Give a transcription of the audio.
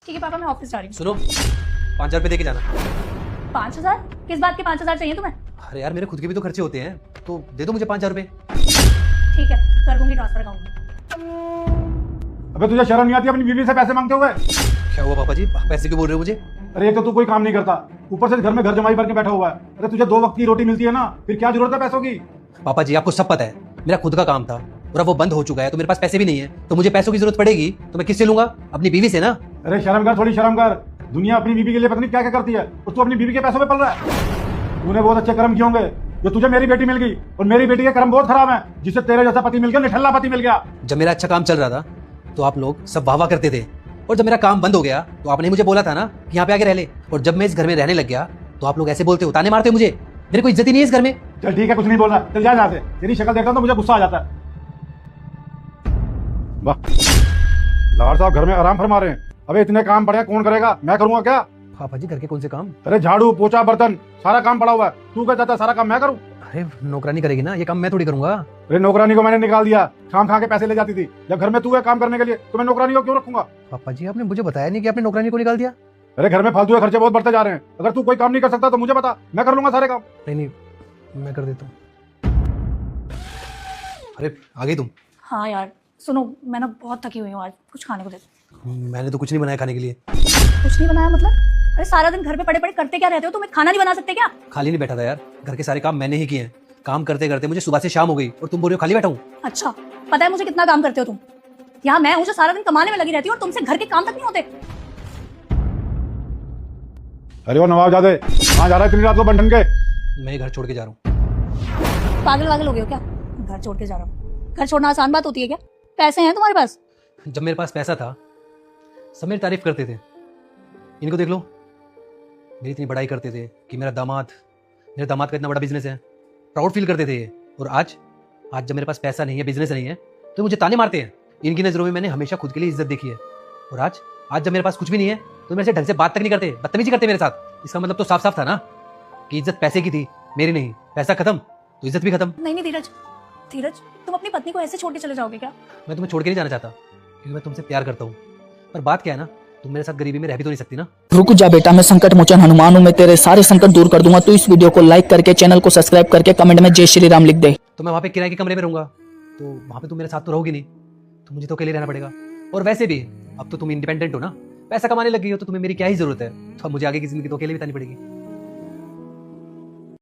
ठीक है पापा, मैं ऑफिस जा रही हूँ। सुनो, 5,000 रुपये दे के जाना। 5,000? किस बात के 5,000 चाहिए तुम्हें? अरे यार, मेरे खुद के भी तो खर्चे होते हैं, तो दे दो मुझे 5,000 रुपये। ठीक है, कर दूंगी ट्रांसफर अकाउंट में। अबे तुझे शर्म नहीं आती अपनी बीवी से पैसे मांगते हुए? क्या हुआ पापा जी, पैसे क्यों बोल रहे हो मुझे? अरे एक तो तू कोई काम नहीं करता, ऊपर से घर में घर जमाई भर के बैठा हुआ है। अरे तुझे 2 वक्त की रोटी मिलती है ना, फिर क्या जरूरत है पैसों की? पापा जी, आपको सब पता है मेरा खुद का काम था और अब वो बंद हो चुका है, तो मेरे पास पैसे भी नहीं है, तो मुझे पैसों की जरूरत पड़ेगी तो मैं किससे लूंगा? अपनी बीवी से ना। अरे शर्म कर, थोड़ी शर्म कर। दुनिया अपनी बीवी के लिए पता नहीं क्या क्या करती है और तू अपनी बीवी के पैसों पे पल रहा है। तूने बहुत अच्छे कर्म किए होंगे जो तुझे मेरी बेटी मिल गई, और मेरी बेटी के कर्म बहुत खराब है जिससे तेरे जैसा पति मिल गया, निठल्ला पति मिल गया। जब मेरा अच्छा काम चल रहा था तो आप लोग सब वाह वाह करते थे, और जब मेरा काम बंद हो गया तो आपने मुझे बोला था ना कि यहाँ पे आके रह ले, और जब मैं इस घर में रहने लग गया तो आप लोग ऐसे बोलते हो, ताने मारते हो मुझे। मेरे को इज्जत ही नहीं है इस घर में। चल ठीक है, कुछ नहीं बोल रहा, चल जा यहाँ से। तेरी शक्ल देखता हूं तो मुझे गुस्सा आ जाता है। वाह, लाड साहब घर में आराम फरमा रहे हैं। अबे इतने काम पड़े हैं, कौन करेगा? मैं करूंगा क्या? पापा जी, घर के कौन से काम? अरे झाड़ू पोछा बर्तन सारा काम पड़ा हुआ है, तू क्या चाहता है सारा काम मैं करूं? अरे नौकरानी करेगी ना, ये काम मैं थोड़ी करूंगा। अरे नौकरानी को मैंने निकाल दिया, खाम खा के पैसे ले जाती थी। जब घर में तू है काम करने के लिए तो मैं नौकरानी को क्यों रखूंगा? पापा जी, आपने मुझे बताया नहीं कि आपने नौकरानी को निकाल दिया। अरे घर में फालतू के खर्चे बहुत बढ़ते जा रहे हैं। अगर तू कोई काम नहीं कर सकता तो मुझे बता, मैं कर लूंगा सारे काम। नहीं, मैं कर देता हूँ। अरे आ गई तुम? हाँ यार सुनो, मैं ना बहुत थकी हुई हूँ, आज कुछ खाने को दे दो। मैंने तो कुछ नहीं बनाया खाने के लिए। कुछ नहीं बनाया मतलब? अरे सारा दिन घर पे पड़े पड़े करते क्या रहते हो? तुम खाना नहीं बना सकते क्या? खाली नहीं बैठा था यार, घर के सारे काम मैंने ही किए हैं। काम करते करते मुझे सुबह से शाम हो गई और तुम बोल रहे हो खाली बैठा हूँ। अच्छा, पता है मुझे कितना काम करते हो तुम। यहाँ मैं हूँ जो सारा दिन कमाने में लगी रहती हूँ और तुमसे घर के काम तक नहीं होते। अरे वो नवाबजादे कहाँ जा रहा है इतनी रात को बंधन के? मैं घर छोड़ के जा रहा हूँ। पागल वागल हो गए हो क्या? घर छोड़ के जा रहा हूँ? घर छोड़ना आसान बात होती है क्या? पैसे हैं तुम्हारे पास? जब मेरे पास पैसा था सब मेरी तारीफ करते थे। इनको देख लो, मेरी इतनी बड़ाई करते थे कि मेरे दामाद का इतना बड़ा बिजनेस है, प्राउड फील करते थे ये। और आज जब मेरे पास पैसा नहीं है, बिजनेस नहीं है, तो मुझे ताने मारते हैं। इनकी नज़रों में मैंने हमेशा खुद के लिए इज्जत देखी है, और आज जब मेरे पास कुछ भी नहीं है तो मेरे से ढंग से बात तक नहीं करते, बदतमीजी करते मेरे साथ। इसका मतलब तो साफ साफ था ना कि इज्जत पैसे की थी, मेरी नहीं। पैसा खत्म तो इज्जत भी खत्म। नहीं धीरज, तुम अपनी पत्नी को ऐसे छोड़ के चले जाओगे क्या? मैं तुम्हें छोड़ के नहीं जाना चाहता, क्योंकि मैं तुमसे प्यार करता हूँ। पर बात क्या है ना, तुम मेरे साथ गरीबी में रह भी तो नहीं सकती ना। रुक जा बेटा, मैं संकट मोचन हनुमान हूं, मैं तेरे सारे संकट दूर कर दूंगा। तू इस वीडियो को लाइक करके चैनल को सब्सक्राइब करके कमेंट में जय श्री राम लिख दे। तो मैं वहाँ पे किराए के कमरे में रहूंगा, तो वहाँ पे तुम मेरे साथ तो रहोगी नहीं, तो मुझे तो अकेले रहना पड़ेगा। और वैसे भी अब तो तुम इंडिपेंडेंट हो ना, पैसा कमाने लग गई हो, तो तुम्हें मेरी क्या ही जरूरत है। तो अब मुझे आगे की जिंदगी तो अकेले बितानी पड़ेगी।